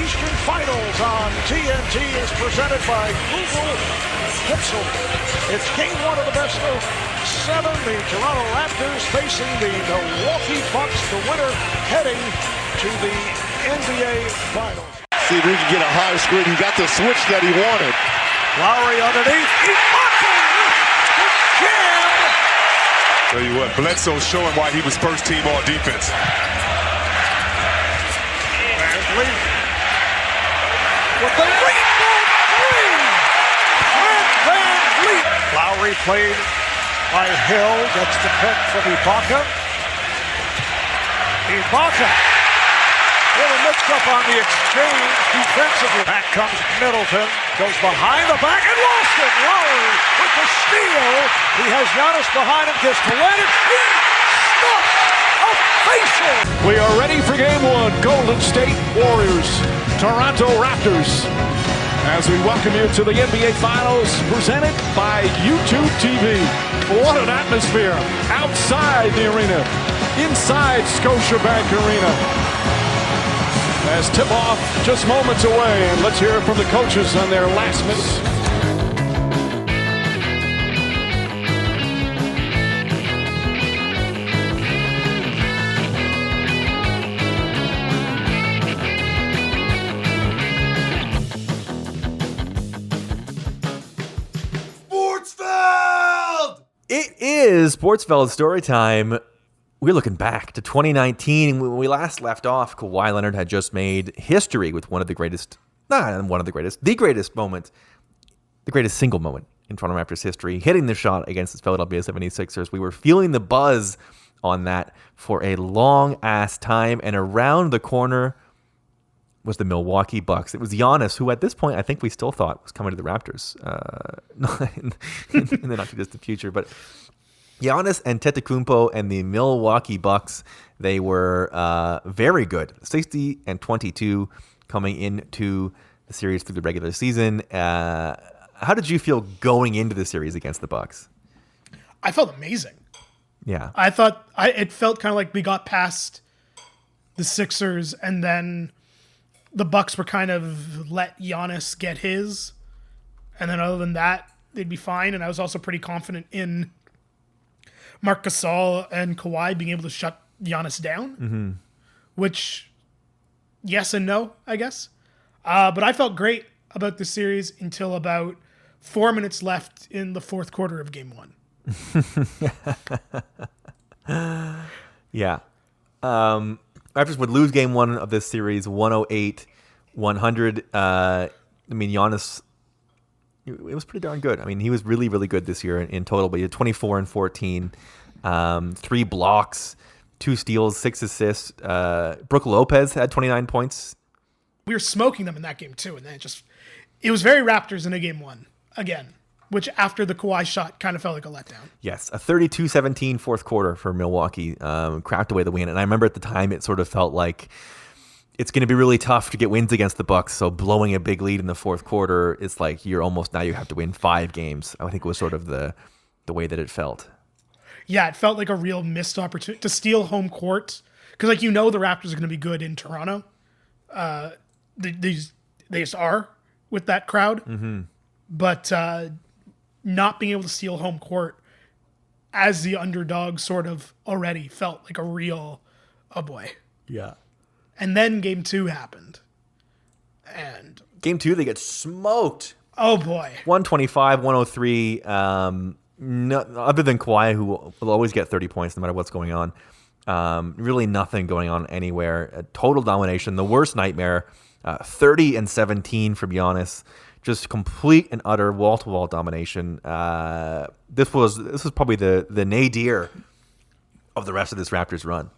Eastern Finals on TNT is presented by Google Pixel. It's game one of the best of 7. The Toronto Raptors facing the Milwaukee Bucks, the winner heading to the NBA Finals. See if we can get a high screen. He got the switch that he wanted. Lowry underneath. The jam. Tell you what, Bledsoe's showing why he was first team all defense. Lee with the rainbow three. Fred VanVleet. Lowry played by Hill. Gets the pick from Ibaka. Ibaka. Little mix-up on the exchange defensively. Back comes Middleton. Goes behind the back and lost it. Lowry with the steal. He has Giannis behind him. Gets to Leonard. He stuffed a facial. We are ready for game one. Golden State Warriors, Toronto Raptors. As we welcome you to the NBA Finals presented by YouTube TV. What an atmosphere outside the arena, inside Scotiabank Arena. As tip-off just moments away, and let's hear it from the coaches on their last minutes. Sportsfeld! It is Sportsfeld Storytime. We're looking back to 2019. When we last left off, Kawhi Leonard had just made history with the greatest moment, the greatest single moment in Toronto Raptors history, hitting the shot against the Philadelphia 76ers. We were feeling the buzz on that for a long-ass time, and around the corner was the Milwaukee Bucks. It was Giannis, who at this point I think we still thought was coming to the Raptors in the not-too-distant future, but Giannis and Antetokounmpo and the Milwaukee Bucks, they were very good. 60 and 22 coming into the series through the regular season. How did you feel going into the series against the Bucks? I felt amazing. Yeah. I thought it felt kind of like we got past the Sixers and then the Bucks were kind of let Giannis get his. And then other than that, they'd be fine. And I was also pretty confident in Marc Gasol and Kawhi being able to shut Giannis down, which yes and no, I guess. But I felt great about the series until about 4 minutes left in the fourth quarter of game one. Yeah. Raptors would lose game one of this series 108-100. Giannis, it was pretty darn good. He was really, really good this year in total, but he had 24 and 14, 3 blocks, 2 steals, 6 assists. Brook Lopez had 29 points. We were smoking them in that game too, and then it was very Raptors in a game one again, which after the Kawhi shot kind of felt like a letdown. Yes, a 32-17 fourth quarter for Milwaukee, cracked away the win. And I remember at the time it sort of felt like it's going to be really tough to get wins against the Bucks. So blowing a big lead in the fourth quarter, it's like you have to win 5 games. I think it was sort of the way that it felt. Yeah, it felt like a real missed opportunity to steal home court because, the Raptors are going to be good in Toronto. They just are with that crowd, but not being able to steal home court as the underdog sort of already felt like a real, oh boy. Yeah. And then game 2 happened. And game 2, they get smoked. Oh boy. 125-103. Other than Kawhi, who will always get 30 points no matter what's going on. Really nothing going on anywhere. Total domination. The worst nightmare. 30 and 17 from Giannis. Just complete and utter wall-to-wall domination. This was probably the nadir of the rest of this Raptors run.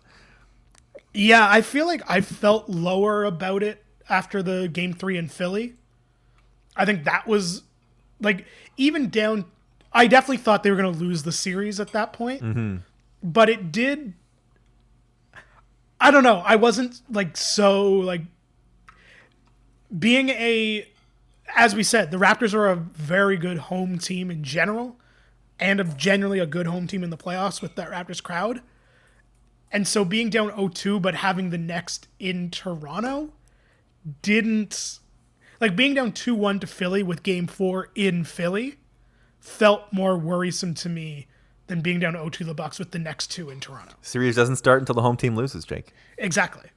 Yeah, I feel like I felt lower about it after the game 3 in Philly. I think that was even down. I definitely thought they were going to lose the series at that point, but it did. I don't know. I wasn't being as we said, the Raptors are a very good home team in general, and generally a good home team in the playoffs with that Raptors crowd. And so being down 0-2, but having the next in Toronto didn't like being down 2-1 to Philly with game 4 in Philly felt more worrisome to me than being down 0-2 to the Bucks with the next 2 in Toronto. Series doesn't start until the home team loses, Jake. Exactly.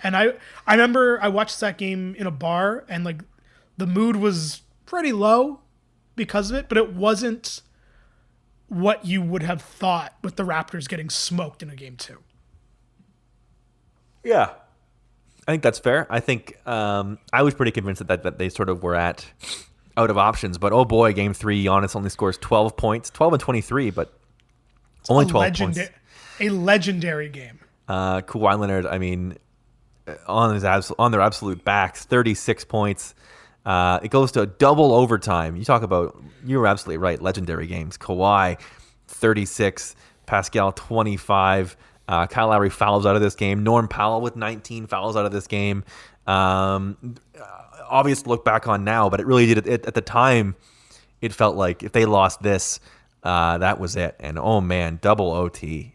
And I remember I watched that game in a bar and like the mood was pretty low because of it, but it wasn't what you would have thought with the Raptors getting smoked in a game 2. Yeah. I think that's fair. I think I was pretty convinced that they sort of were out of options. But oh boy, game 3, Giannis only scores 12 points, 12 and 23, but only 12 points. A legendary game. Kawhi Leonard, I mean, on their absolute backs, 36 points. It goes to double overtime. You were absolutely right. Legendary games. Kawhi, 36. Pascal, 25. Kyle Lowry fouls out of this game. Norm Powell with 19 fouls out of this game. Obvious to look back on now, but it really did. At the time, it felt like if they lost this, that was it. And oh man, double OT.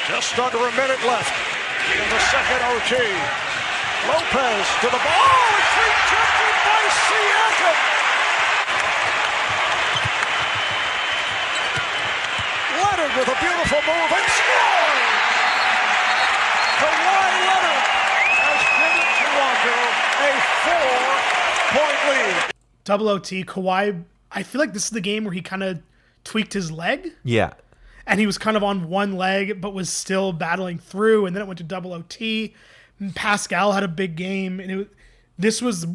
Just under a minute left in the second OT. Lopez to the ball. Oh, it's rejected by Siakam. Leonard with a beautiful move and scoring. Kawhi Leonard has given Toronto a 4-point lead. Double OT. Kawhi, I feel like this is the game where he kind of tweaked his leg. Yeah. And he was kind of on one leg, but was still battling through. And then it went to double OT. And Pascal had a big game, and this has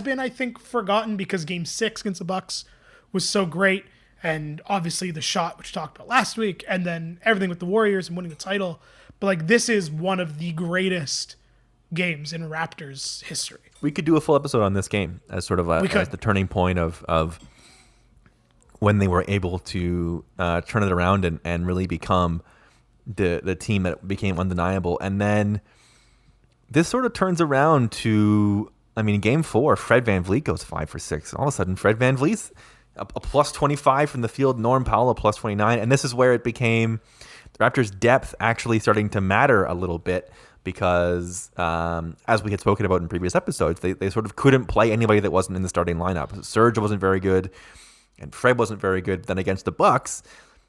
been, I think, forgotten because Game 6 against the Bucks was so great, and obviously the shot, which we talked about last week, and then everything with the Warriors and winning the title. But like, this is one of the greatest games in Raptors history. We could do a full episode on this game as sort of as the turning point of when they were able to turn it around and really become the team that became undeniable. And then this sort of turns around to, I mean, Game 4, Fred VanVleet goes 5 for 6. All of a sudden, Fred VanVleet's a plus 25 from the field, Norm Powell a plus 29. And this is where it became the Raptors' depth actually starting to matter a little bit because, as we had spoken about in previous episodes, they sort of couldn't play anybody that wasn't in the starting lineup. Serge wasn't very good. And Fred wasn't very good. Then against the Bucks,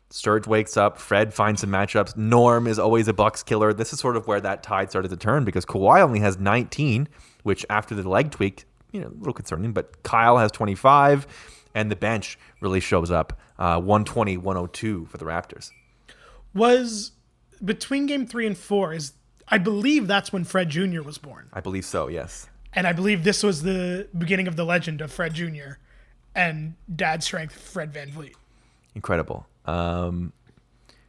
Serge wakes up. Fred finds some matchups. Norm is always a Bucks killer. This is sort of where that tide started to turn because Kawhi only has 19, which after the leg tweak, a little concerning. But Kyle has 25, and the bench really shows up. 120, 102 for the Raptors. Was between Game 3 and 4 I believe that's when Fred Jr. was born. I believe so, yes. And I believe this was the beginning of the legend of Fred Jr. and dad strength Fred VanVleet. Incredible.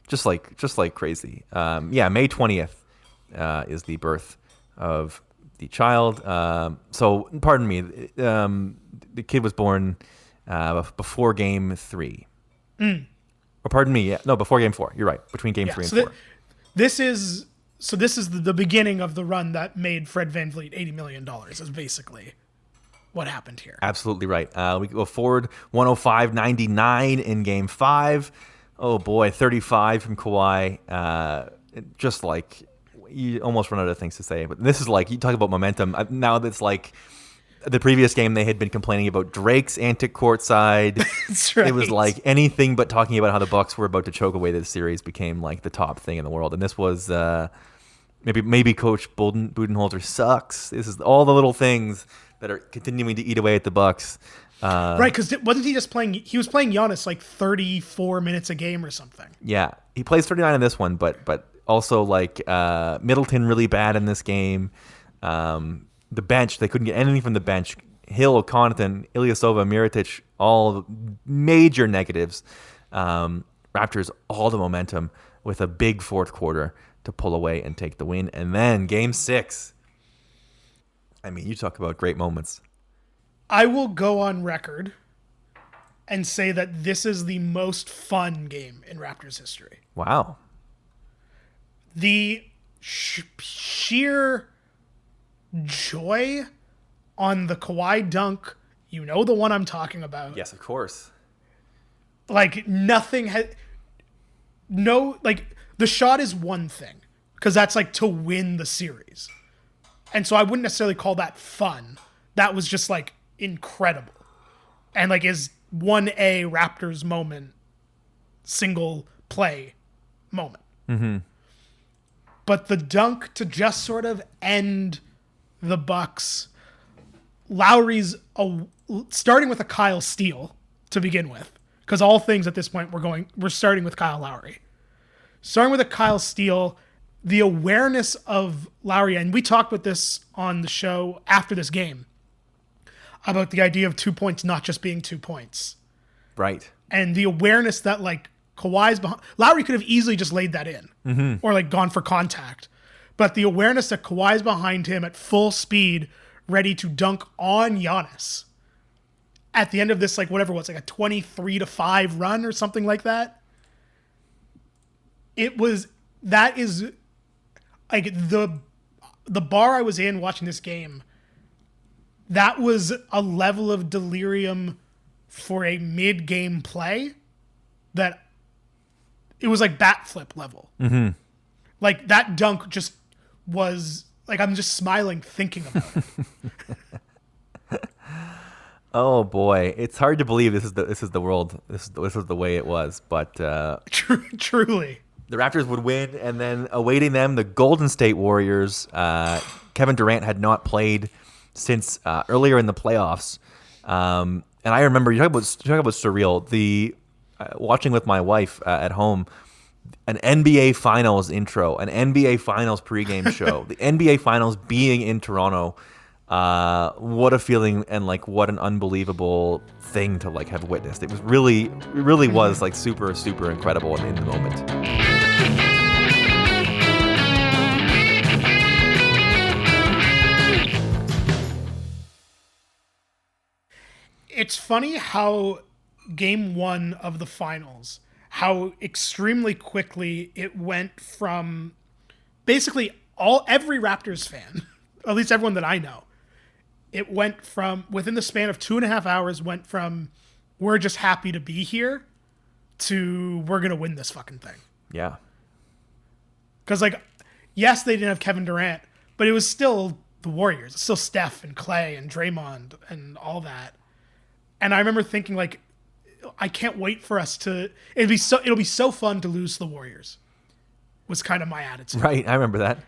Just like crazy. May 20th is the birth of the child. So pardon me, the kid was born before Game 3. Or pardon me, before Game 4. You're right, between Game 3 and 4. This is the beginning of the run that made Fred VanVleet $80 million. Is basically what happened here. Absolutely right. We go forward 105-99 in Game 5. Oh boy, 35 from Kawhi. Just like you almost run out of things to say. But this is like, you talk about momentum. Now that's like the previous game they had been complaining about Drake's antic courtside. That's right. It was like anything but talking about how the Bucks were about to choke away this series became like the top thing in the world. And this was maybe Coach Budenholzer sucks. This is all the little things that are continuing to eat away at the Bucks. Right, because wasn't he just playing? He was playing Giannis like 34 minutes a game or something. Yeah, he plays 39 in this one, but also like Middleton really bad in this game. The bench, they couldn't get anything from the bench. Hill, Connaughton, Ilyasova, Mirotic, all major negatives. Raptors all the momentum with a big fourth quarter to pull away and take the win. And then Game 6. I mean, you talk about great moments. I will go on record and say that this is the most fun game in Raptors history. Wow. The sheer joy on the Kawhi dunk, you know the one I'm talking about. Yes, of course. Like, nothing had... No, like, the shot is one thing. Because that's, like, to win the series. And so I wouldn't necessarily call that fun. That was just, like, incredible. And, like, is 1A Raptors moment, single play moment. Mm-hmm. But the dunk to just sort of end the Bucks, Lowry's starting with a Kyle steal to begin with, because all things at this point we're starting with Kyle Lowry. Starting with a Kyle steal, the awareness of Lowry, and we talked about this on the show after this game, about the idea of 2 points not just being 2 points. Right. And the awareness that, like, Kawhi's behind... Lowry could have easily just laid that in. Or, like, gone for contact. But the awareness that Kawhi's behind him at full speed, ready to dunk on Giannis. At the end of this, like, whatever it was, like a 23-5 run or something like that. That is... Like, the bar I was in watching this game, that was a level of delirium for a mid-game play that it was like bat flip level. Mm-hmm. Like, that dunk just was like, I'm just smiling thinking about it. Oh boy, it's hard to believe this is the world. This is the way it was, but Truly. The Raptors would win, and then awaiting them, the Golden State Warriors. Kevin Durant had not played since earlier in the playoffs, and I remember you talk about surreal. The watching with my wife at home, an NBA Finals intro, an NBA Finals pregame show, the NBA Finals being in Toronto. What a feeling, and like what an unbelievable thing to like have witnessed. It really was like super incredible in the moment. It's funny how game one of the finals, how extremely quickly it went from basically every Raptors fan, at least everyone that I know, it went from, within the span of 2.5 hours, went from we're just happy to be here to we're going to win this fucking thing. Yeah. Because, like, yes, they didn't have Kevin Durant, but it was still the Warriors. It's still Steph and Clay and Draymond and all that. And I remember thinking, like, I can't wait for us to... It'll be so fun to lose to the Warriors, was kind of my attitude. Right, I remember that.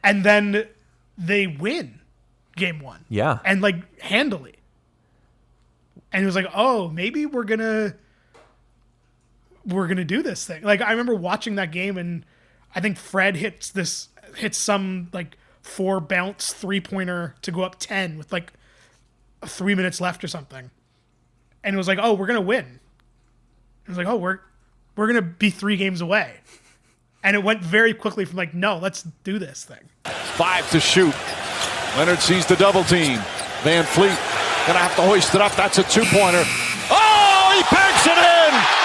And then they win game one. Yeah. And, like, handily. And it was like, oh, maybe we're gonna do this thing. Like, I remember watching that game, and I think Fred hits some, like, 4-bounce 3-pointer to go up 10 with, like, 3 minutes left or something. And it was like, oh, we're going to win. It was like, oh, we're going to be 3 games away. And it went very quickly from like, no, let's do this thing. 5 to shoot. Leonard sees the double team. Van Fleet going to have to hoist it up. That's a 2-pointer. Oh, he banks it in!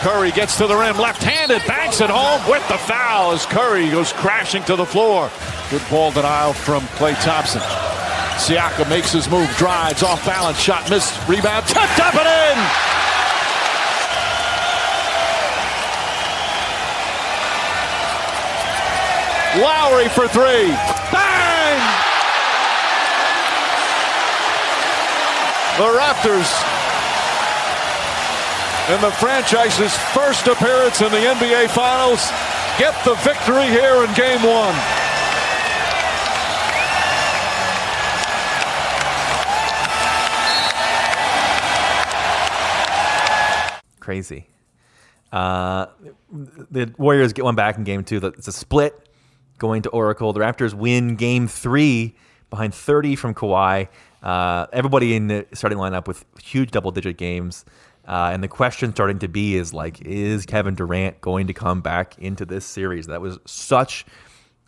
Curry gets to the rim, left-handed, banks it home with the foul as Curry goes crashing to the floor. Good ball denial from Klay Thompson. Siakam makes his move, drives, off balance, shot missed, rebound, tipped up and in! Lowry for 3. Bang! The Raptors, in the franchise's first appearance in the NBA Finals, get the victory here in Game 1. Crazy. The Warriors get one back in Game 2. It's a split going to Oracle. The Raptors win Game 3 behind 30 from Kawhi. Everybody in the starting lineup with huge double-digit games. And the question starting to be is Kevin Durant going to come back into this series? That was such...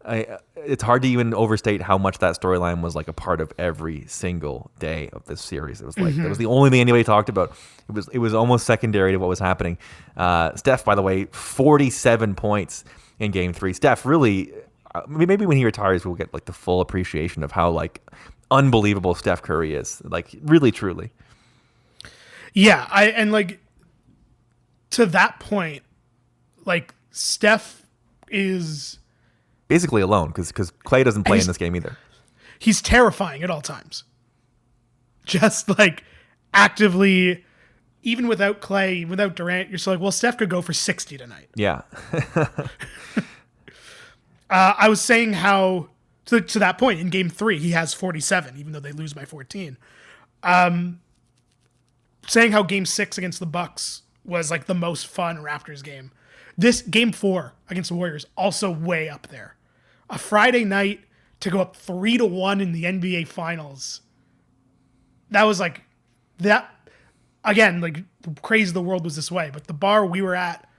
it's hard to even overstate how much that storyline was like a part of every single day of this series. It was like that was the only thing anybody talked about. It was almost secondary to what was happening. Steph, by the way, 47 points. in Game 3. Steph really, maybe when he retires, we'll get like the full appreciation of how like unbelievable Steph Curry is. Like really, truly. Yeah, and like to that point, like Steph is basically alone because Klay doesn't play in this game either. He's terrifying at all times. Just like actively, even without Klay, without Durant, you're still like, well, Steph could go for 60 tonight. Yeah. I was saying how to that point in Game 3 he has 47, even though they lose by 14. Saying how Game 6 against the Bucks was like the most fun Raptors game. This Game 4 against the Warriors also way up there. A Friday night to go up 3-1 in the NBA Finals. That was like that again. Like crazy the world was this way, but the bar we were at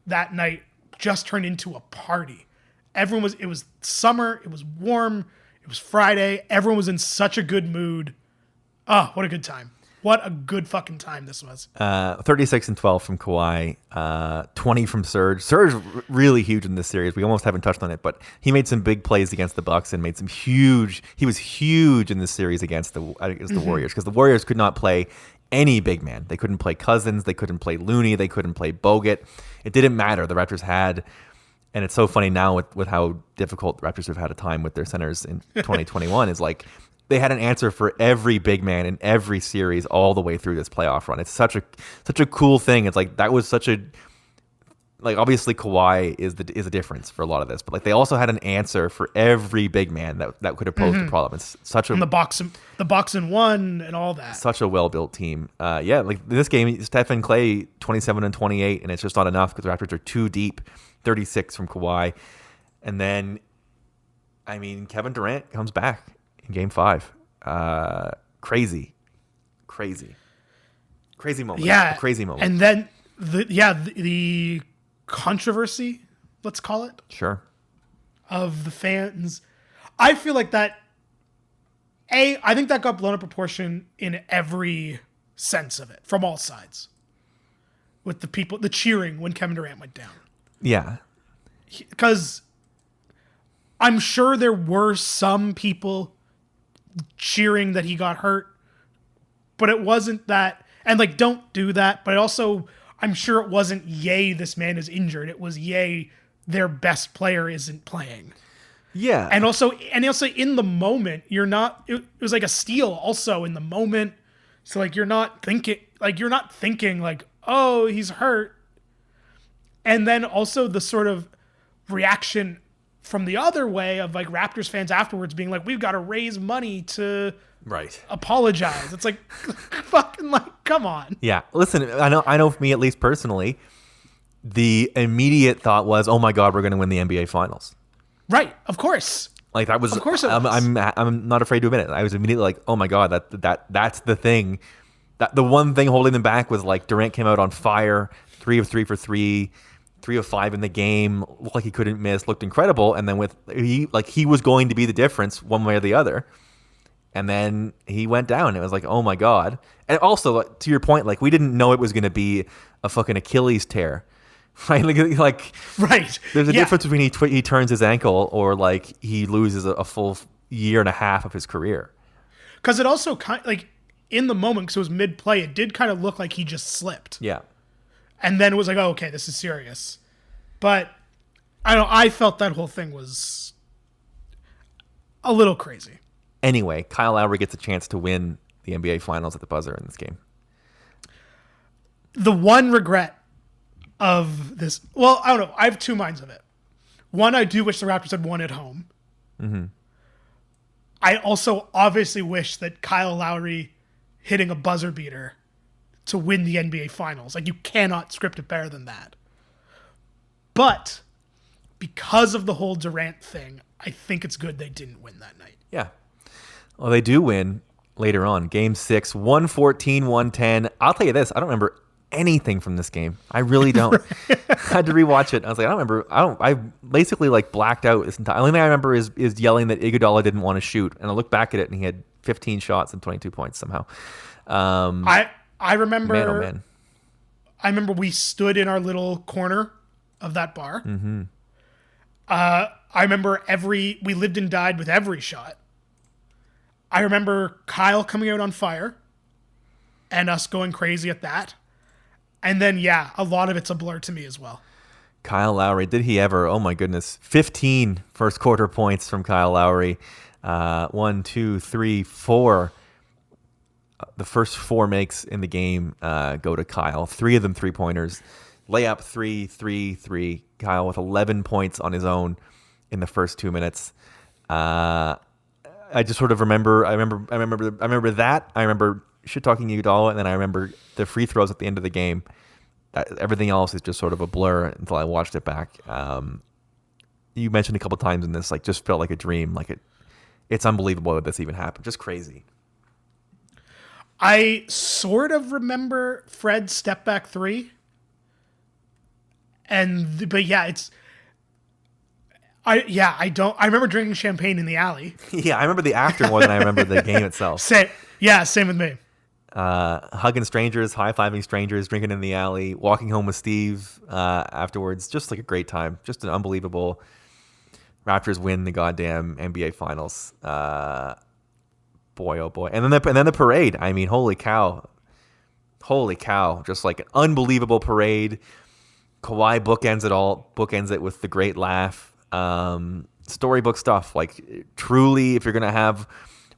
that night just turned into a party. Everyone was. It was summer. It was warm. It was Friday. Everyone was in such a good mood. Oh, what a good time! What a good fucking time this was. 36 and 12 from Kawhi, 20 from Serge. Serge really huge in this series. We almost haven't touched on it, but he made some big plays against the Bucks and made some huge. He was huge in this series against the Warriors because the Warriors could not play any big man. They couldn't play Cousins. They couldn't play Looney. They couldn't play Bogut. It didn't matter. The Raptors had. And it's so funny now with how difficult the Raptors have had a time with their centers in 2021 is like they had an answer for every big man in every series all the way through this playoff run. It's such a cool thing. It's like that was such a like obviously Kawhi is a difference for a lot of this, but like they also had an answer for every big man that could have posed a problem. It's such a and the box and one and all that. Such a well built team. Yeah, like this game, Steph and Klay 27 and 28, and it's just not enough because the Raptors are too deep. 36 from Kawhi. And then, I mean, Kevin Durant comes back in Game 5. Crazy moment. Yeah. A crazy moment. And then, the controversy, let's call it. Sure. Of the fans. I feel like that, I think that got blown up proportion in every sense of it, from all sides. With the people, the cheering when Kevin Durant went down. Yeah. Because I'm sure there were some people cheering that he got hurt, but it wasn't that. And like, don't do that. But also, I'm sure it wasn't, yay, this man is injured. It was, yay, their best player isn't playing. Yeah. And also in the moment, it was like a steal also in the moment. So like, you're not thinking like, oh, he's hurt. And then also the sort of reaction from the other way of like Raptors fans afterwards being like, we've got to raise money to apologize. It's like, fucking like, come on. Yeah. Listen, I know for me, at least personally, the immediate thought was, oh my God, we're going to win the NBA Finals. Right. Of course. Like that was, of course it was. I'm not afraid to admit it. I was immediately like, oh my God, that's the thing. That the one thing holding them back was like Durant came out on fire, 3 of 3 for 3. 3 of 5 in the game, looked like he couldn't miss, looked incredible, and then he was going to be the difference one way or the other, and then he went down. It was like, oh my God. And also, to your point, like we didn't know it was going to be a fucking Achilles tear, right? Like right. There's a difference between he turns his ankle or like he loses a full year and a half of his career. Because it also kind of, like in the moment, because it was mid play, it did kind of look like he just slipped. Yeah. And then it was like, oh, okay, this is serious. But I felt that whole thing was a little crazy. Anyway, Kyle Lowry gets a chance to win the NBA Finals at the buzzer in this game. The one regret of this, well, I don't know. I have two minds of it. One, I do wish the Raptors had won at home. Mm-hmm. I also obviously wish that Kyle Lowry hitting a buzzer beater to win the NBA Finals. Like, you cannot script it better than that. But because of the whole Durant thing, I think it's good they didn't win that night. Yeah. Well, they do win later on. Game 6, 114-110. I'll tell you this. I don't remember anything from this game. I really don't. I had to rewatch it. I was like, I don't remember. I basically like blacked out this entire. The only thing I remember is yelling that Iguodala didn't want to shoot. And I look back at it and he had 15 shots and 22 points somehow. I remember, man, oh man. I remember we stood in our little corner of that bar. Mm-hmm. I remember we lived and died with every shot. I remember Kyle coming out on fire and us going crazy at that. And then, yeah, a lot of it's a blur to me as well. Kyle Lowry, did he ever? Oh my goodness. 15 first quarter points from Kyle Lowry. 1, 2, 3, 4. The first 4 makes in the game go to Kyle. 3 of them 3-pointers. Layup 3, 3, 3. Kyle with 11 points on his own in the first 2 minutes. I just sort of remember. I remember that. I remember shit talking Iguodala, and then I remember the free throws at the end of the game. Everything else is just sort of a blur until I watched it back. You mentioned a couple times in this, like, just felt like a dream. Like it's unbelievable that this even happened. Just crazy. I sort of remember Fred's step back 3. But yeah, I remember drinking champagne in the alley. Yeah, I remember the after more than I remember the game itself. Same with me. Hugging strangers, high-fiving strangers, drinking in the alley, walking home with Steve afterwards. Just like a great time. Just an unbelievable. Raptors win the goddamn NBA Finals. Boy, oh boy. And then the parade. I mean, holy cow. Just like an unbelievable parade. Kawhi bookends it with the great laugh. Storybook stuff. Like, truly, if you're going to have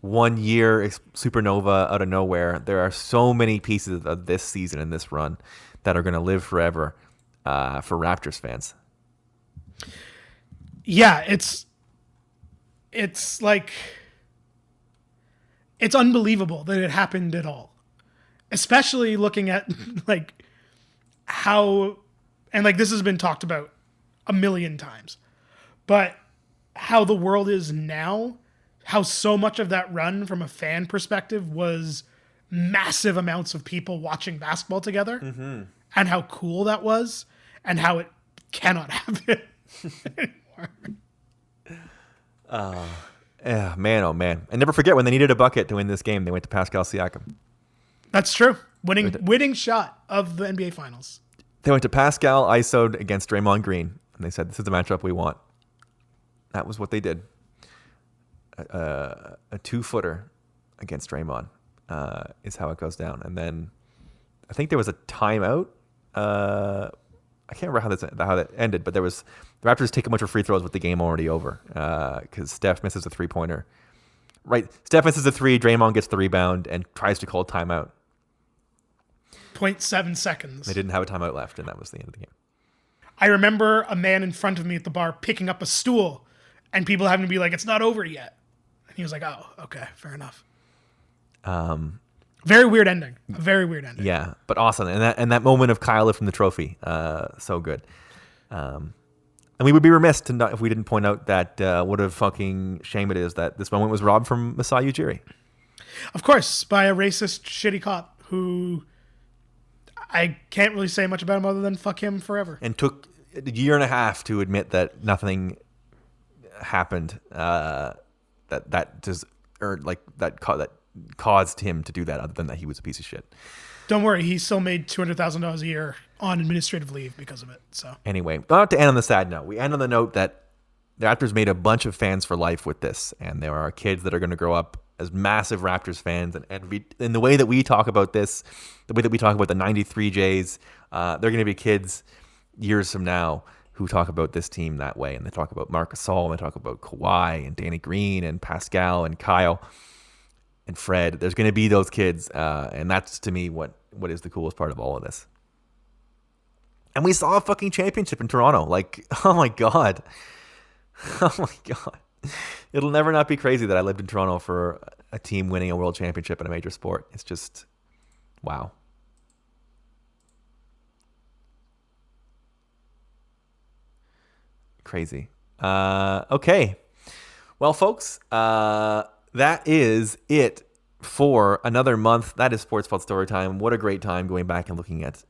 1 year supernova out of nowhere, there are so many pieces of this season and this run that are going to live forever for Raptors fans. Yeah, it's like, it's unbelievable that it happened at all. Especially looking at like how, and like this has been talked about a million times, but how the world is now, how so much of that run from a fan perspective was massive amounts of people watching basketball together, and how cool that was, and how it cannot happen anymore. Yeah, man, oh man. And never forget, when they needed a bucket to win this game, they went to Pascal Siakam. That's true. Winning shot of the NBA Finals. They went to Pascal, ISO'd against Draymond Green, and they said, this is the matchup we want. That was what they did. A 2-footer against Draymond is how it goes down. And then I think there was a timeout. I can't remember how that ended, but the Raptors take a bunch of free throws with the game already over because Steph misses a 3-pointer. Right, Steph misses a 3, Draymond gets the rebound and tries to call timeout. 0.7 seconds. They didn't have a timeout left, and that was the end of the game. I remember a man in front of me at the bar picking up a stool and people having to be like, it's not over yet. And he was like, oh, okay, fair enough. Very weird ending. A very weird ending. Yeah, but awesome. And that moment of Kyle lifting the trophy, so good. And we would be remiss if we didn't point out that what a fucking shame it is that this moment was robbed from Masai Ujiri. Of course, by a racist, shitty cop who I can't really say much about him other than fuck him forever. And took a year and a half to admit that nothing happened that caused him to do that, other than that he was a piece of shit. Don't worry, he still made $200,000 a year on administrative leave because of it. So anyway, not to end on the sad note. We end on the note that the Raptors made a bunch of fans for life with this, and there are kids that are going to grow up as massive Raptors fans. And in the way that we talk about this, the way that we talk about the 93 Jays, they're going to be kids years from now who talk about this team that way. And they talk about Marc Gasol, and they talk about Kawhi and Danny Green and Pascal and Kyle and Fred. There's going to be those kids, and that's, to me, what is the coolest part of all of this. And we saw a fucking championship in Toronto. Like, oh my God. Oh my God. It'll never not be crazy that I lived in Toronto for a team winning a world championship in a major sport. It's just, wow. Crazy. Okay. Well, folks, that is it for another month. That is Sportsfeld Storytime. What a great time going back and looking at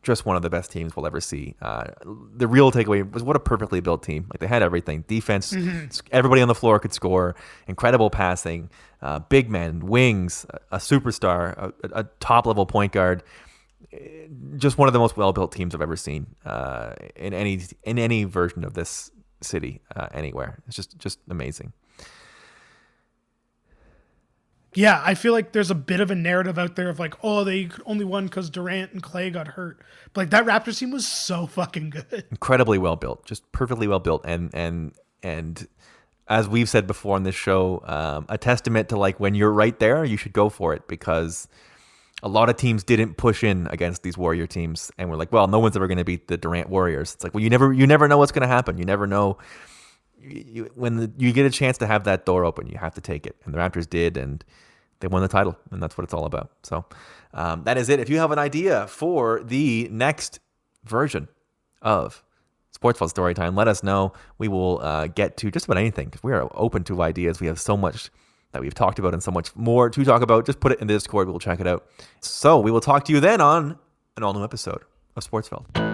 just one of the best teams we'll ever see. The real takeaway was what a perfectly built team. Like, they had everything. Defense, everybody on the floor could score, incredible passing, big men, wings, a superstar, a top-level point guard. Just one of the most well-built teams I've ever seen in any version of this city anywhere. It's just amazing. Yeah, I feel like there's a bit of a narrative out there of like, oh, they only won because Durant and Clay got hurt. But like that Raptors team was so fucking good. Incredibly well built, just perfectly well built, and as we've said before on this show, a testament to like when you're right there, you should go for it, because a lot of teams didn't push in against these Warrior teams, and we're like, well, no one's ever going to beat the Durant Warriors. It's like, well, you never know what's going to happen. You never know. When you get a chance to have that door open, you have to take it, and the Raptors did, and they won the title, and that's what it's all about. So that is it. If you have an idea for the next version of Sportsfeld Storytime, let us know. We will get to just about anything, because we are open to ideas. We have so much that we've talked about and so much more to talk about. Just put it in the Discord. We'll check it out. So we will talk to you then on an all-new episode of Sportsfeld.